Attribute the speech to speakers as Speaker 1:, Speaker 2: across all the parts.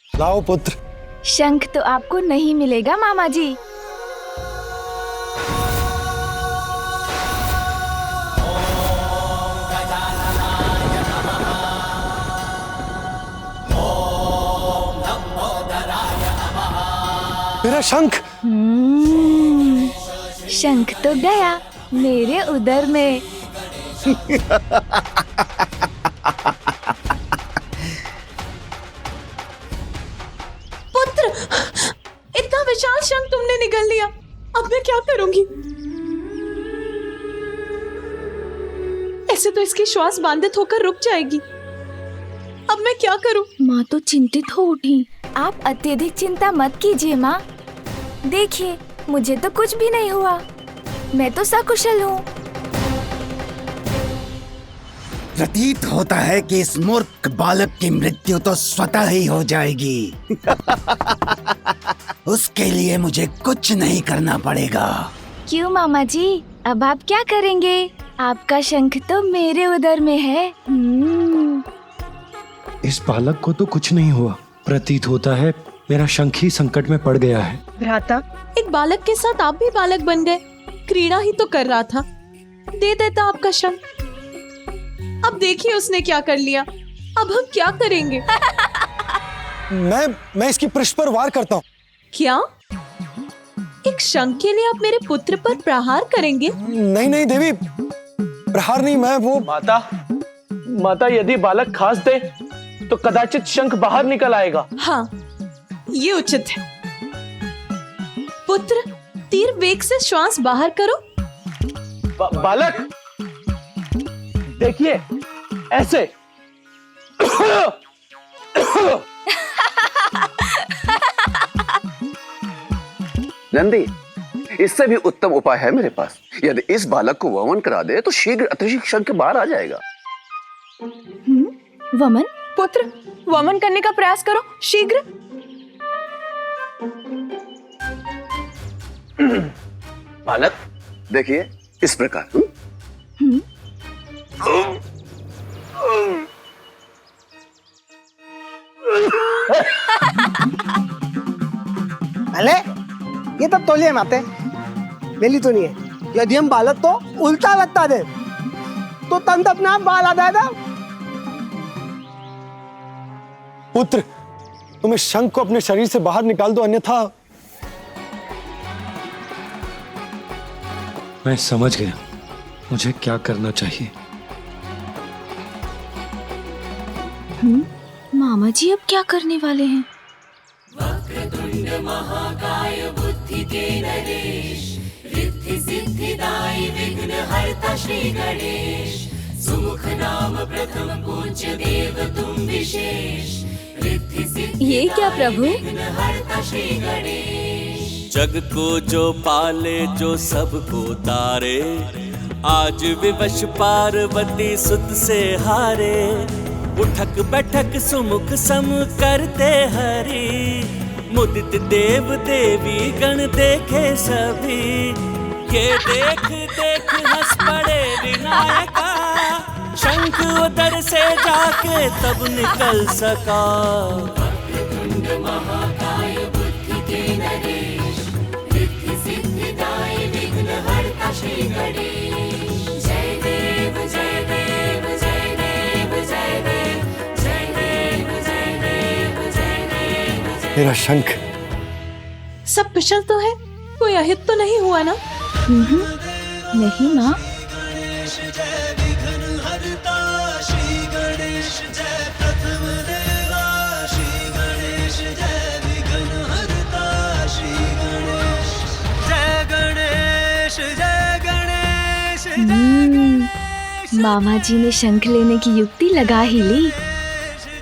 Speaker 1: लाओ पुत्र।
Speaker 2: शंख तो आपको नहीं मिलेगा मामा जी।
Speaker 1: मेरा शंख।
Speaker 2: शंख तो गया मेरे उदर में।
Speaker 3: पुत्र, इतना विशाल शंख तुमने निगल लिया, अब मैं क्या करूंगी? ऐसे तो इसकी श्वास बाधित होकर रुक जाएगी। अब मैं क्या करूं?
Speaker 2: माँ तो चिंतित हो उठी। आप अत्यधिक चिंता मत कीजिए माँ। देखिए, मुझे तो कुछ भी नहीं हुआ, मैं तो सकुशल हूँ।
Speaker 4: प्रतीत होता है कि इस मूर्ख बालक की मृत्यु तो स्वतः ही हो जाएगी। उसके लिए मुझे कुछ नहीं करना पड़ेगा।
Speaker 2: क्यों मामा जी, अब आप क्या करेंगे? आपका शंख तो मेरे उदर में है।
Speaker 1: इस बालक को तो कुछ नहीं हुआ। प्रतीत होता है मेरा शंख ही संकट में पड़ गया है।
Speaker 3: भ्राता, एक बालक के साथ आप भी बालक बन गए। क्रीड़ा ही तो कर रहा था, दे देता आपका शंख। अब देखिए उसने क्या कर लिया। अब हम क्या करेंगे?
Speaker 1: मैं इसकी पृष्ठ पर वार करता हूँ।
Speaker 3: क्या? एक शंख के लिए आप मेरे पुत्र पर प्रहार करेंगे?
Speaker 1: नहीं नहीं देवी, प्रहार नहीं, मैं वो।
Speaker 5: माता यदि बालक खास दे तो कदाचित शंख बाहर निकल आएगा।
Speaker 3: हाँ, ये उचित है। पुत्र, तीर वेग से श्वास बाहर करो।
Speaker 5: बालक, देखिए ऐसे।
Speaker 6: नंदी, इससे भी उत्तम उपाय है मेरे पास। यदि इस बालक को वमन करा दे तो शीघ्र अतिशीघ्र शंख बाहर आ जाएगा।
Speaker 2: वमन?
Speaker 3: पुत्र, वमन करने का प्रयास करो शीघ्र।
Speaker 6: बालक, देखिए इस प्रकार।
Speaker 7: अले, ये तो तौलिया माते मेली तो नहीं है। यदि हम बालक को उल्टा लगता दे तो तंत अपने आप बाल आ जाएगा।
Speaker 1: पुत्र, तुम इस शंख को अपने शरीर से बाहर निकाल दो, अन्यथा। मैं समझ गया मुझे क्या करना चाहिए।
Speaker 2: मामा जी अब क्या करने वाले हैं?
Speaker 8: वक्रतुंड महाकाय बुद्धि के नरेश, रिद्धि सिद्धिदायी विघ्न हरता श्री गणेश। सुमुख नाम प्रथम पूज्य देव तुम विशेष, रिद्धि सिद्धि
Speaker 2: ये क्या प्रभु?
Speaker 8: विघ्न हरता श्री गणेश।
Speaker 9: जग को जो पाले जो सबको तारे, आज विवश पार्वती सुत से हारे। उठक बैठक सुमुख सम करते हरि, मुदित देव देवी गण देखे सभी। ये देख देख हंस पड़े विनायका, शंख उदर से जाके तब निकल सका।
Speaker 8: वक्रतुंड महाकाय बुद्धि के नरेश, रिद्धि सिद्धिदायी विघ्न हरता श्री गणेश। जय देव जय देव जय देव जय देव जय देव जय देव जय देव।
Speaker 1: मेरा शंख।
Speaker 3: सब कुशल तो है? कोई अहित तो नहीं हुआ ना?
Speaker 2: नहीं माँ। मामा जी ने शंख लेने की युक्ति लगा ही ली।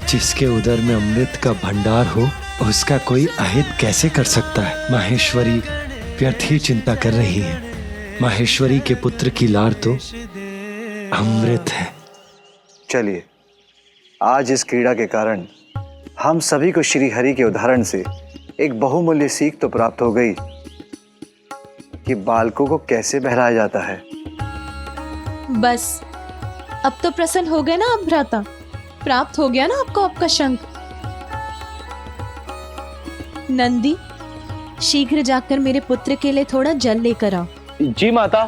Speaker 1: जिसके उदर में अमृत का भंडार हो उसका कोई अहित कैसे कर सकता है। माहेश्वरी व्यर्थ ही चिंता कर रही है। माहेश्वरी के पुत्र की लार तो अमृत है।
Speaker 10: चलिए, आज इस क्रीड़ा के कारण हम सभी को श्री हरि के उदाहरण से एक बहुमूल्य सीख तो प्राप्त हो गई कि बालकों को कैसे बहलाया जाता है।
Speaker 3: बस अब तो प्रसन्न हो गए ना आप भ्राता? प्राप्त हो गया ना आपको आपका शंख? नंदी, शीघ्र जाकर मेरे पुत्र के लिए थोड़ा जल लेकर आओ।
Speaker 5: जी माता।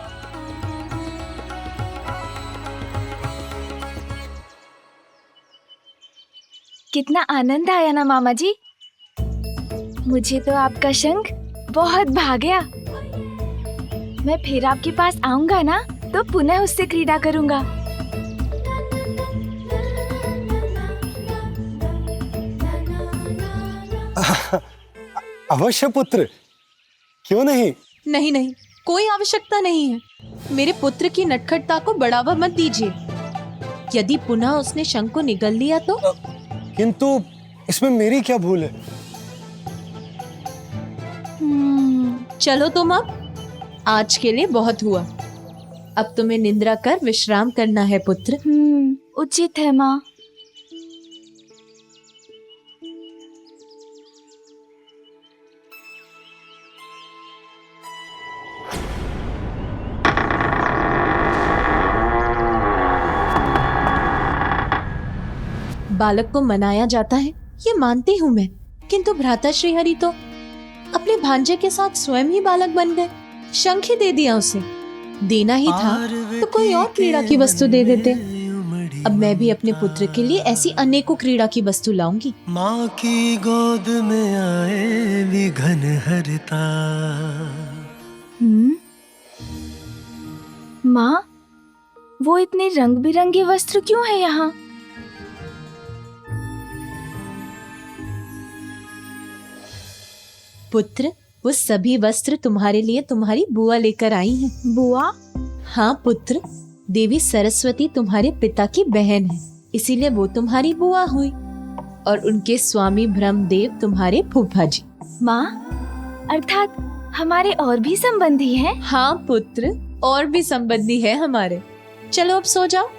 Speaker 2: कितना आनंद आया ना मामा जी। मुझे तो आपका शंख बहुत भा गया। मैं फिर आपके पास आऊंगा ना तो पुनः उससे क्रीड़ा करूंगा।
Speaker 7: अवश्य पुत्र, क्यों नहीं?
Speaker 3: नहीं नहीं, कोई आवश्यकता नहीं है। मेरे पुत्र की नटखटता को बढ़ावा मत दीजिए। यदि पुनः उसने शंख को निगल लिया तो?
Speaker 7: किंतु इसमें मेरी क्या भूल है?
Speaker 3: चलो तुम अब, आज के लिए बहुत हुआ। अब तुम्हें निद्रा कर विश्राम करना है पुत्र।
Speaker 2: उचित है माँ।
Speaker 3: बालक को मनाया जाता है, ये मानती हूँ मैं, किंतु भ्राता श्रीहरि तो अपने भांजे के साथ स्वयं ही बालक बन गए। शंख ही दे दिया उसे। देना ही था तो कोई और क्रीड़ा की वस्तु दे देते। अब मैं भी अपने पुत्र के लिए ऐसी अनेकों क्रीड़ा की वस्तु लाऊंगी।
Speaker 11: माँ की गोद में आए विघन हरता।
Speaker 2: माँ, वो इतने रंग बिरंगे वस्त्र क्यों है यहाँ?
Speaker 3: पुत्र, वो सभी वस्त्र तुम्हारे लिए तुम्हारी बुआ लेकर आई हैं।
Speaker 2: बुआ?
Speaker 3: हाँ पुत्र, देवी सरस्वती तुम्हारे पिता की बहन है, इसीलिए वो तुम्हारी बुआ हुई, और उनके स्वामी ब्रह्मदेव तुम्हारे फूफा जी।
Speaker 2: माँ, अर्थात हमारे और भी संबंधी हैं?
Speaker 3: हाँ पुत्र, और भी संबंधी है हमारे। चलो अब सो जाओ।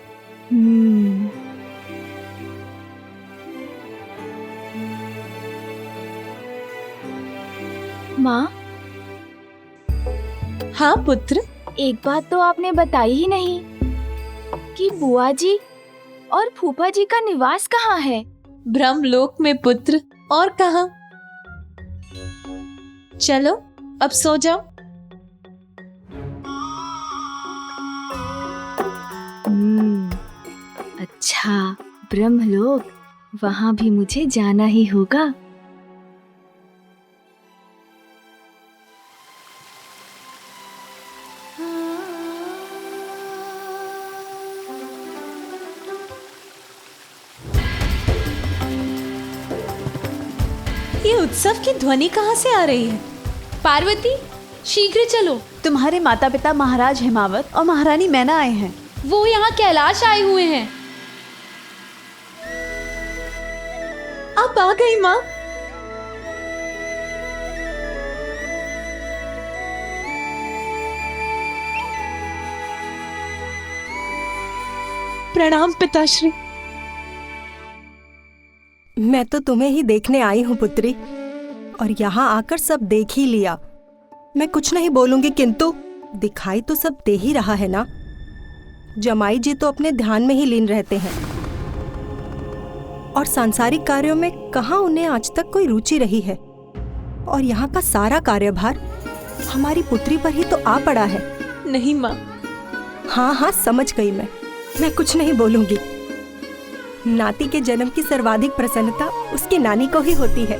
Speaker 2: माँ।
Speaker 3: हाँ पुत्र।
Speaker 2: एक बात तो आपने बताई ही नहीं कि बुआ जी और फूफा जी का निवास कहाँ है?
Speaker 3: ब्रह्मलोक में पुत्र, और कहाँ। चलो अब सो जाओ।
Speaker 2: अच्छा, ब्रह्मलोक, वहाँ भी मुझे जाना ही होगा।
Speaker 3: ये उत्सव की ध्वनि कहाँ से आ रही है?
Speaker 12: पार्वती, शीघ्र चलो।
Speaker 13: तुम्हारे माता पिता महाराज हिमावत और महारानी मैना आए हैं।
Speaker 12: वो यहाँ कैलाश आए हुए हैं।
Speaker 3: अब आ गई माँ। प्रणाम पिताश्री।
Speaker 14: मैं तो तुम्हें ही देखने आई हूँ पुत्री, और यहाँ आकर सब देख ही लिया। मैं कुछ नहीं बोलूंगी, किंतु दिखाई तो सब दे ही रहा है ना। जमाई जी तो अपने ध्यान में ही लीन रहते हैं, और सांसारिक कार्यों में कहाँ उन्हें आज तक कोई रुचि रही है। और यहाँ का सारा कार्यभार हमारी पुत्री पर ही तो आ पड़ा है।
Speaker 3: नहीं माँ।
Speaker 14: हाँ हाँ, समझ गई मैं कुछ नहीं बोलूंगी। नाती के जन्म की सर्वाधिक प्रसन्नता उसकी नानी को ही होती है,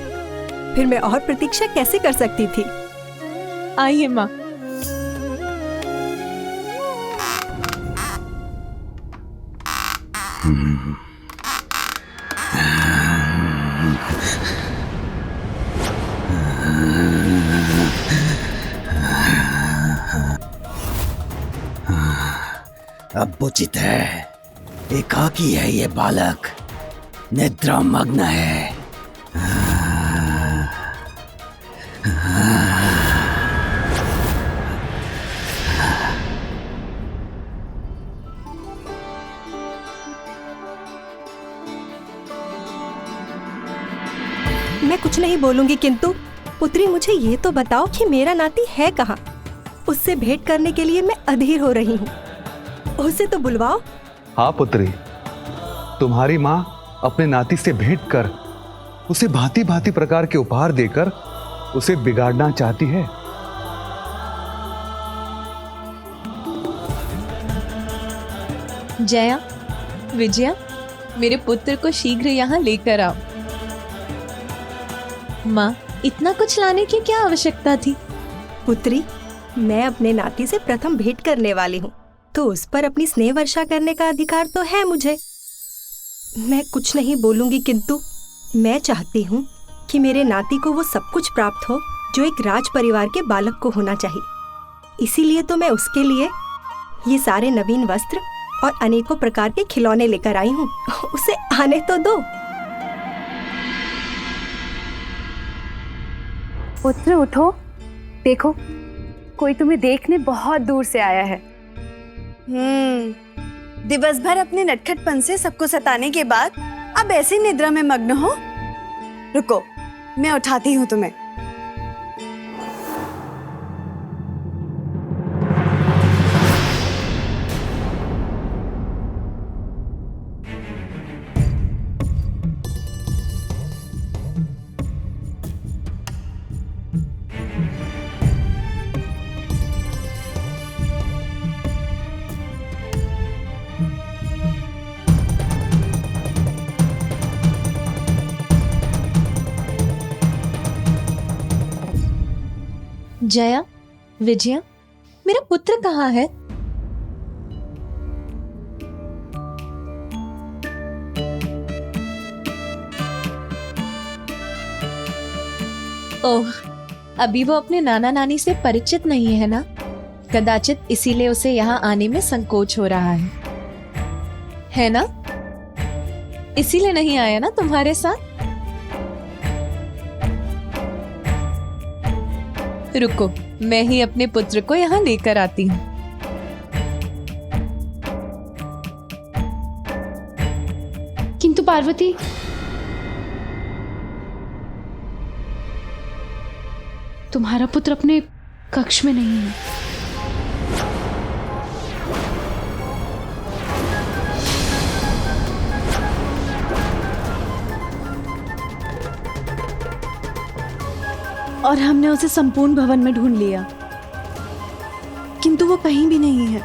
Speaker 14: फिर मैं और प्रतीक्षा कैसे कर सकती थी।
Speaker 3: आइए माँ।
Speaker 4: अब उचित है। एकाकी है ये बालक, निद्रा मग्न है।
Speaker 14: मैं कुछ नहीं बोलूंगी, किंतु पुत्री मुझे ये तो बताओ कि मेरा नाती है कहाँ। उससे भेंट करने के लिए मैं अधीर हो रही हूँ। उसे तो बुलवाओ।
Speaker 10: हाँ पुत्री, तुम्हारी माँ अपने नाती से भेंट कर उसे भांति भांति प्रकार के उपहार देकर उसे बिगाड़ना चाहती है।
Speaker 3: जया, विजया, मेरे पुत्र को शीघ्र यहाँ लेकर आओ। माँ, इतना कुछ लाने की क्या आवश्यकता थी?
Speaker 14: पुत्री, मैं अपने नाती से प्रथम भेंट करने वाली हूँ, तो उस पर अपनी स्नेह वर्षा करने का अधिकार तो है मुझे। मैं कुछ नहीं बोलूंगी, किंतु मैं चाहती हूँ कि मेरे नाती को वो सब कुछ प्राप्त हो जो एक राज परिवार के बालक को होना चाहिए। इसीलिए तो मैं उसके लिए ये सारे नवीन वस्त्र और अनेकों प्रकार के खिलौने लेकर आई हूँ। उसे आने तो दो।
Speaker 13: पुत्र उठो, देखो कोई तुम्हें देखने बहुत दूर से आया है। दिवस भर अपने नटखटपन से सबको सताने के बाद अब ऐसी निद्रा में मग्न हो। रुको, मैं उठाती हूँ तुम्हें।
Speaker 3: जया, विजया, मेरा पुत्र कहाँ है? ओह, अभी वो अपने नाना नानी से परिचित नहीं है ना? कदाचित इसीलिए उसे यहाँ आने में संकोच हो रहा है ना? इसीलिए नहीं आया ना तुम्हारे साथ? रुको, मैं ही अपने पुत्र को यहाँ लेकर आती हूँ।
Speaker 12: किंतु पार्वती, तुम्हारा पुत्र अपने कक्ष में नहीं है। और हमने उसे संपूर्ण भवन में ढूंढ लिया, किंतु वो कहीं भी नहीं है।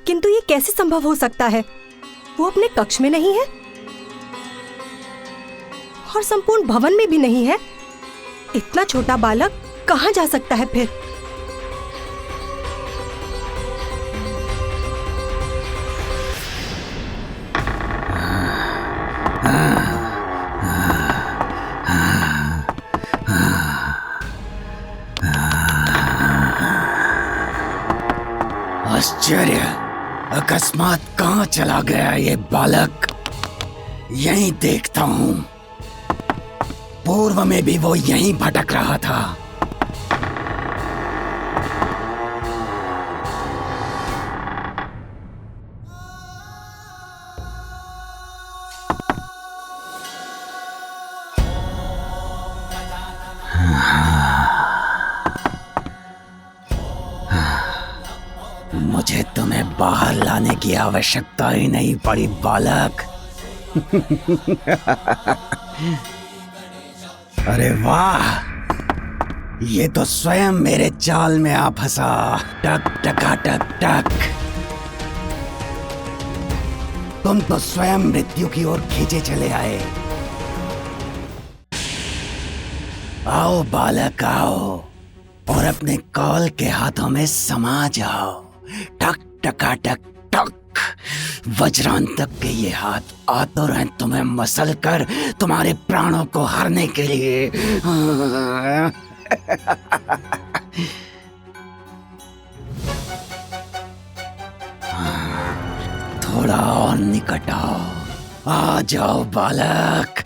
Speaker 14: किंतु ये कैसे संभव हो सकता है? वो अपने कक्ष में नहीं है और संपूर्ण भवन में भी नहीं है। इतना छोटा बालक कहाँ जा सकता है फिर?
Speaker 4: आश्चर्य, अकस्मात कहाँ चला गया ये बालक? यहीं देखता हूँ। पूर्व में भी वो यहीं भटक रहा था। मुझे तुम्हें बाहर लाने की आवश्यकता ही नहीं पड़ी बालक। अरे वाह, ये तो स्वयं मेरे जाल में आ फंसा। टक टका टक टक। तुम तो स्वयं मृत्यु की ओर खींचे चले आए। आओ बालक, आओ और अपने कौल के हाथों में समा जाओ। टक टका टक टक। वज्रांतक के ये हाथ आतुर हैं तुम्हें मसल कर तुम्हारे प्राणों को हरने के लिए। थोड़ा और निकट आओ। आ जाओ बालक।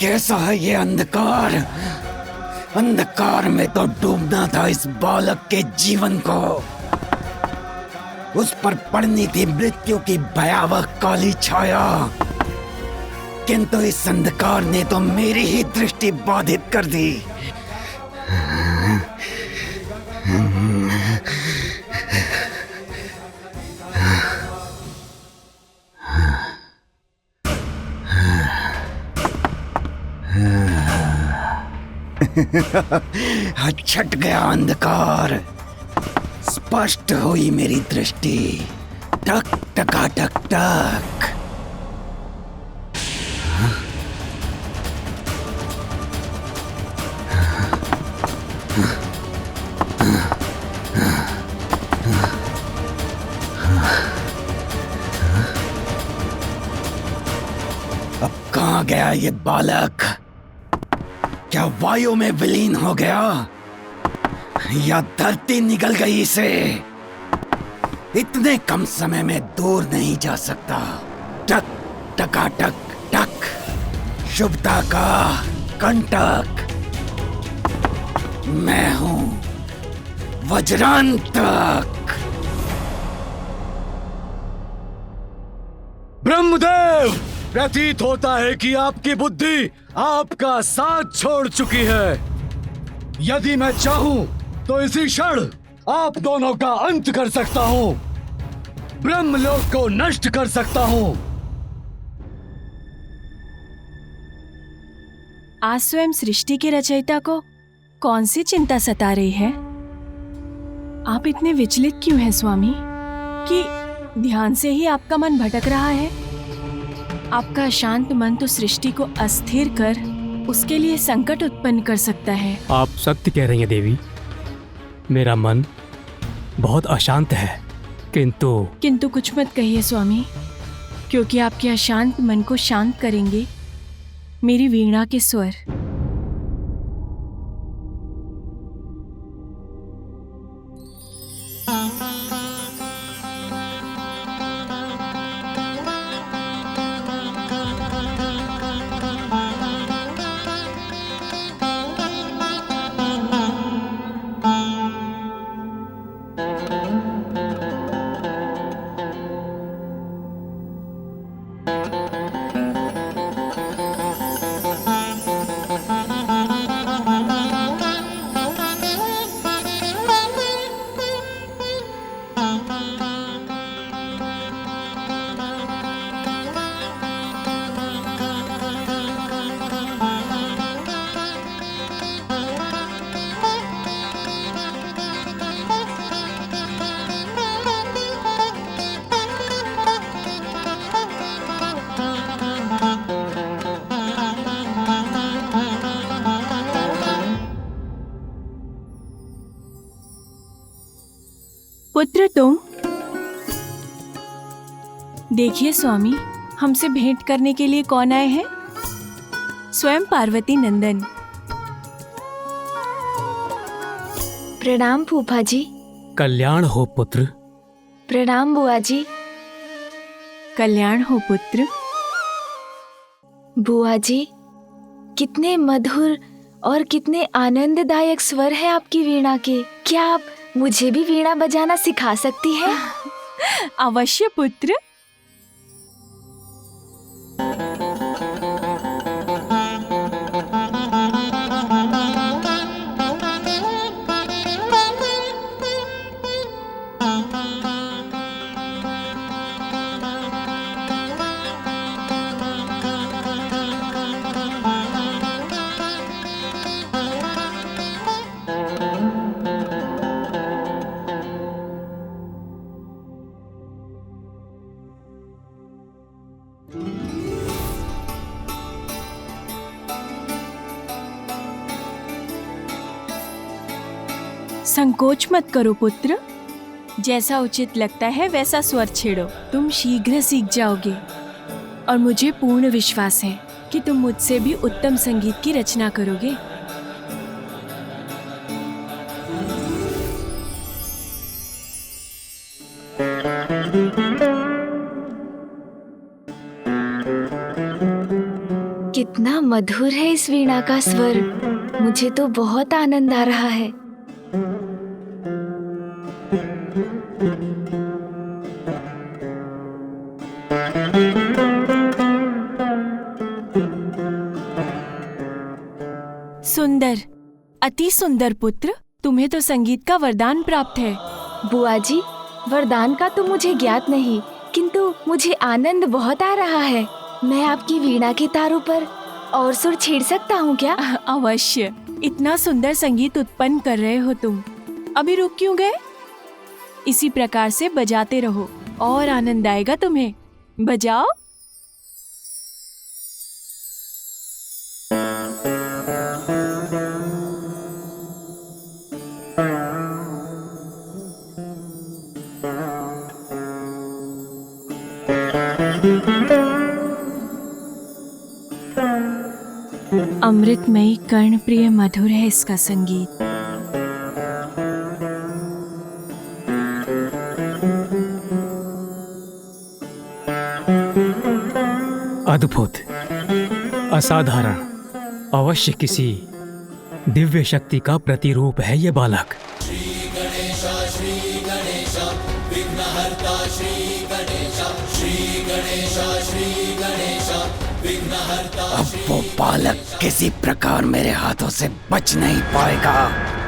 Speaker 4: कैसा है ये अंधकार? अंधकार में तो डूबना था इस बालक के जीवन को। उस पर पड़नी थी मृत्यु की भयावह काली छाया, किंतु इस अंधकार ने तो मेरी ही दृष्टि बाधित कर दी। छट गया अंधकार, स्पष्ट हुई मेरी दृष्टि। टक टका टक टक। अब कहाँ गया ये बालक? क्या वायु में विलीन हो गया या धरती निगल गई इसे? इतने कम समय में दूर नहीं जा सकता। टक टका टक टक। शुभता का कंटक। मैं हूं वज्रांतक।
Speaker 1: ब्रह्मदेव, प्रतीत होता है कि आपकी बुद्धि आपका साथ छोड़ चुकी है। यदि मैं चाहूं तो इसी क्षण आप दोनों का अंत कर सकता हूं, ब्रह्मलोक को नष्ट कर सकता हूं।
Speaker 14: आज स्वयं सृष्टि के रचयिता को कौन सी चिंता सता रही है? आप इतने विचलित क्यों हैं स्वामी? कि ध्यान से ही आपका मन भटक रहा है? आपका शांत मन तो सृष्टि को अस्थिर कर उसके लिए संकट उत्पन्न कर सकता है।
Speaker 15: आप सत्य कह रही हैं देवी, मेरा मन बहुत अशांत है। किंतु
Speaker 14: कुछ मत कहिए स्वामी, क्योंकि आपके अशांत मन को शांत करेंगे मेरी वीणा के स्वर। पुत्र तुम देखिए स्वामी, हमसे भेंट करने के लिए कौन आए हैं? स्वयं पार्वती नंदन।
Speaker 2: प्रणाम फूफा जी।
Speaker 15: कल्याण हो पुत्र।
Speaker 2: प्रणाम बुआ जी।
Speaker 14: कल्याण हो पुत्र।
Speaker 2: बुआ जी, कितने मधुर और कितने आनंददायक स्वर है आपकी वीणा के। क्या आप मुझे भी वीणा बजाना सिखा सकती हैं?
Speaker 14: अवश्य पुत्र। संकोच मत करो पुत्र, जैसा उचित लगता है वैसा स्वर छेड़ो। तुम शीघ्र सीख जाओगे और मुझे पूर्ण विश्वास है कि तुम मुझसे भी उत्तम संगीत की रचना करोगे।
Speaker 2: कितना मधुर है इस वीणा का स्वर। मुझे तो बहुत आनंद आ रहा है।
Speaker 16: सुंदर, अति सुंदर पुत्र, तुम्हें तो संगीत का वरदान प्राप्त है।
Speaker 2: बुआ जी, वरदान का तो मुझे ज्ञात नहीं, किंतु मुझे आनंद बहुत आ रहा है। मैं आपकी वीणा के तारों पर और सुर छेड़ सकता हूँ क्या?
Speaker 16: अवश्य। इतना सुंदर संगीत उत्पन्न कर रहे हो तुम, अभी रुक क्यों गए? इसी प्रकार से बजाते रहो और आनंद आएगा तुम्हें। बजाओ। अमृतमयी कर्ण प्रिय मधुर है इसका संगीत।
Speaker 15: अद्भुत, असाधारण, अवश्य किसी दिव्य शक्ति का प्रतिरूप है ये बालक।
Speaker 4: अब वो बालक किसी प्रकार मेरे हाथों से बच नहीं पाएगा।